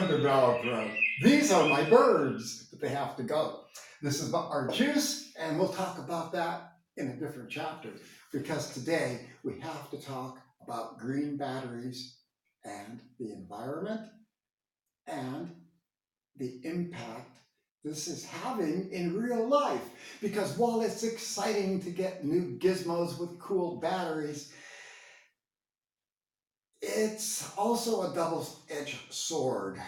talking about these are my birds, but they have to go. This is about our juice, and we'll talk about that in a different chapter because today we have to talk about green batteries and the environment and the impact this is having in real life. Because while it's exciting to get new gizmos with cool batteries, it's also a double-edged sword.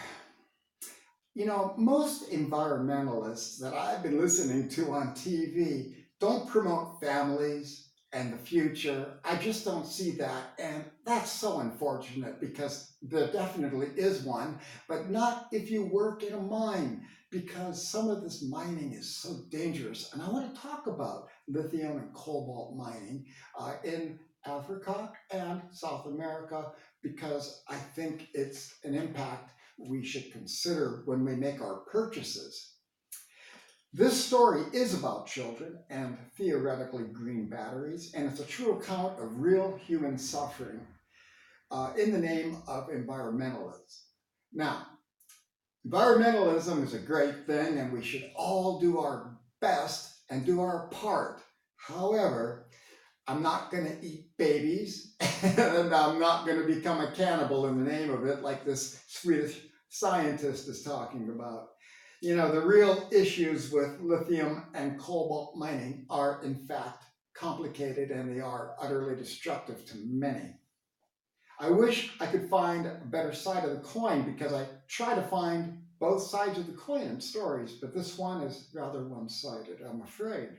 You know, most environmentalists that I've been listening to on TV don't promote families and the future. I just don't see that. And that's so unfortunate because there definitely is one, but not if you work in a mine, because some of this mining is so dangerous. And I want to talk about lithium and cobalt mining in Africa and South America because I think it's an impact we should consider when we make our purchases. This story is about children and theoretically green batteries, and it's a true account of real human suffering in the name of environmentalism. Now, environmentalism is a great thing, and we should all do our best and do our part. However, I'm not going to eat babies, and I'm not going to become a cannibal in the name of it, like this Swedish scientist is talking about. You know, the real issues with lithium and cobalt mining are, in fact, complicated, and they are utterly destructive to many. I wish I could find a better side of the coin because I try to find both sides of the coin in stories, but this one is rather one-sided, I'm afraid.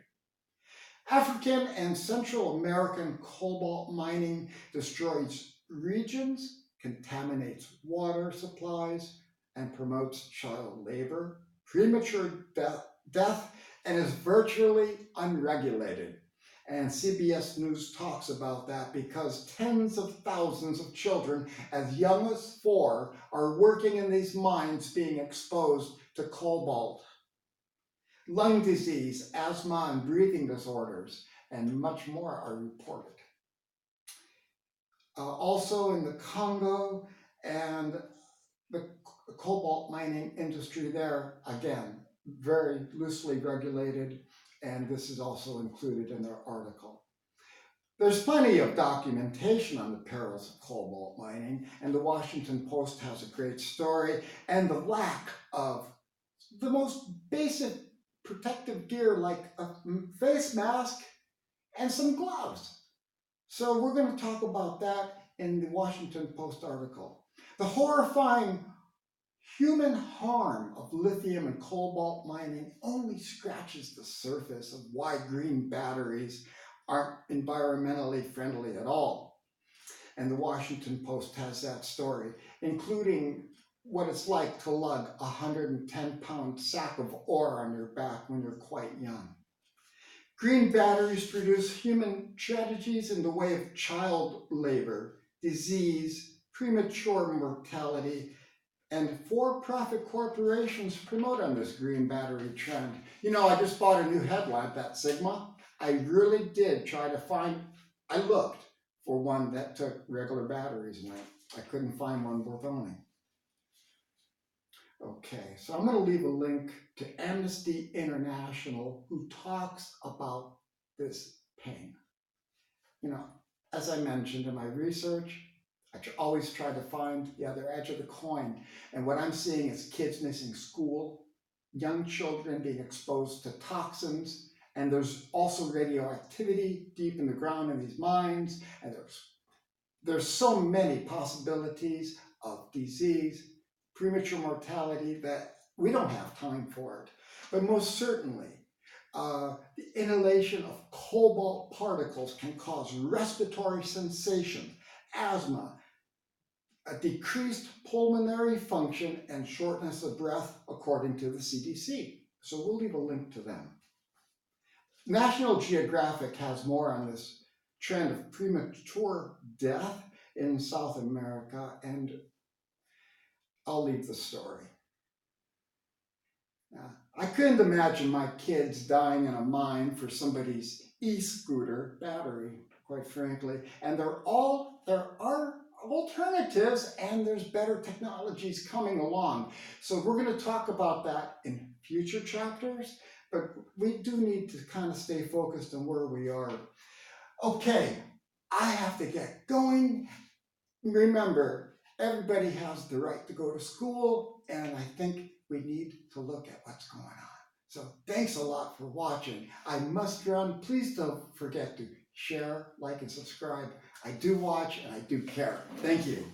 African and Central American cobalt mining destroys regions, contaminates water supplies, and promotes child labor, premature death, and is virtually unregulated. And CBS News talks about that because tens of thousands of children as young as 4 are working in these mines being exposed to cobalt. Lung disease, asthma, and breathing disorders, and much more are reported. Also in the Congo and the cobalt mining industry there, again, very loosely regulated, and this is also included in their article. There's plenty of documentation on the perils of cobalt mining, and the Washington Post has a great story, and the lack of the most basic protective gear like a face mask and some gloves. So we're going to talk about that in the Washington Post article. The horrifying human harm of lithium and cobalt mining only scratches the surface of why green batteries aren't environmentally friendly at all. And the Washington Post has that story, including what it's like to lug a 110-pound sack of ore on your back when you're quite young. Green batteries produce human tragedies in the way of child labor, disease, premature mortality, and for-profit corporations promote on this green battery trend. You know, I just bought a new headlamp at Sigma. I really did try to find, I looked for one that took regular batteries, and I couldn't find one worth owning. Okay, so I'm going to leave a link to Amnesty International, who talks about this pain. You know, as I mentioned in my research, I always try to find the other edge of the coin. And what I'm seeing is kids missing school, young children being exposed to toxins, and there's also radioactivity deep in the ground in these mines, and there's so many possibilities of disease, premature mortality that we don't have time for it. But most certainly, the inhalation of cobalt particles can cause respiratory sensation, asthma, a decreased pulmonary function, and shortness of breath, according to the CDC. So we'll leave a link to them. National Geographic has more on this trend of premature death in South America, and I'll leave the story. I couldn't imagine my kids dying in a mine for somebody's e-scooter battery, quite frankly. And there are alternatives, and there's better technologies coming along. So we're going to talk about that in future chapters, but we do need to kind of stay focused on where we are. Okay, I have to get going. Remember, everybody has the right to go to school, and I think we need to look at what's going on. So thanks a lot for watching. I must run. Please don't forget to share, like, and subscribe. I do watch and I do care. Thank you.